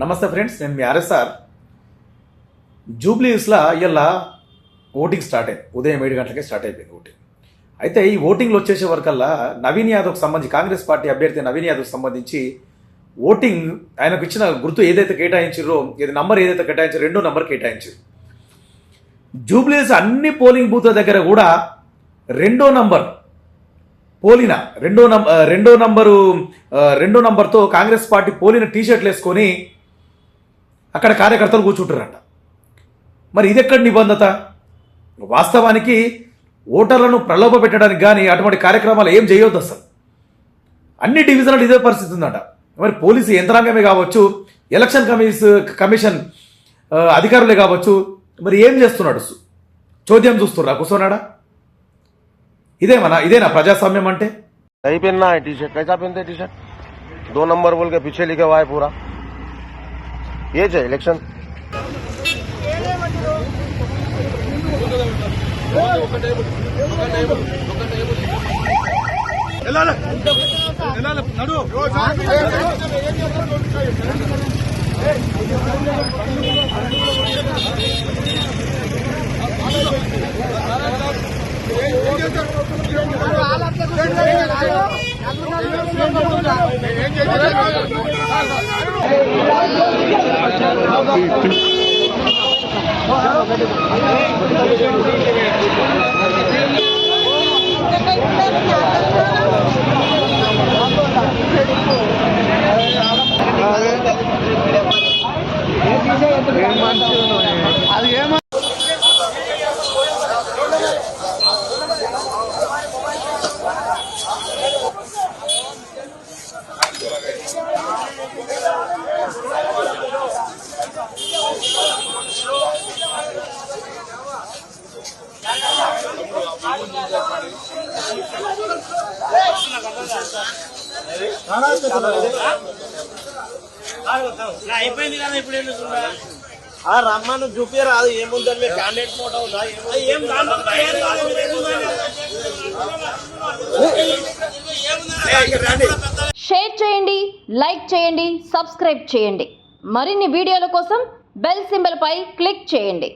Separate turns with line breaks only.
నమస్తే ఫ్రెండ్స్, నేను మీ RSR. Jubilee హిల్స్లో ఇలా ఓటింగ్ స్టార్ట్ అయింది. ఉదయం 7 గంటలకే స్టార్ట్ అయిపోయింది ఓటింగ్. అయితే ఈ ఓటింగ్లో వచ్చేసే వరకల్లా నవీన్ యాదవ్కి సంబంధించి, కాంగ్రెస్ పార్టీ అభ్యర్థి నవీన్ యాదవ్కి సంబంధించి ఓటింగ్ ఆయనకు ఇచ్చిన గుర్తు ఏదైతే కేటాయించారో, ఇది నంబర్ ఏదైతే కేటాయించారో 2వ నంబర్ కేటాయించారు. జూబ్లీ హిల్స్ అన్ని పోలింగ్ బూత్ల దగ్గర కూడా 2వ నంబర్ పోలిన రెండో నంబర్తో కాంగ్రెస్ పార్టీ పోలిన టీషర్ట్లు వేసుకొని అక్కడ కార్యకర్తలు కూర్చుంటారంట. మరి ఇది ఎక్కడ నిబంధత? వాస్తవానికి ఓటర్లను ప్రలోభ పెట్టడానికి కానీ అటువంటి కార్యక్రమాలు ఏం చేయొద్దు అసలు. అన్ని డివిజన్లు ఇదే పరిస్థితి ఉందట. మరి పోలీసు యంత్రాంగమే కావచ్చు, ఎలక్షన్ కమిషన్ అధికారులే కావచ్చు, మరి ఏం చేస్తున్నాడు? చోద్యం చూస్తున్నా కూర్చోనాడా? ఇదేనా ప్రజాస్వామ్యం అంటే?
नहीं पहनना है टी शर्ट. कैसा पहनते टी शर्ट? 2 नंबर बोल के पीछे लिखा हुआ है पूरा. ये है इलेक्शन.
అయిపోయింది కదా. ఇప్పుడు రమ్మను చూపిరాదు. ఏముందండి క్యాండిడేట్ ఫోటో ఉందా?
షేర్ చేయండి, లైక్ చేయండి, సబ్స్క్రైబ్ చేయండి. మరిన్ని వీడియోల కోసం బెల్ సింబల్ పై క్లిక్ చేయండి.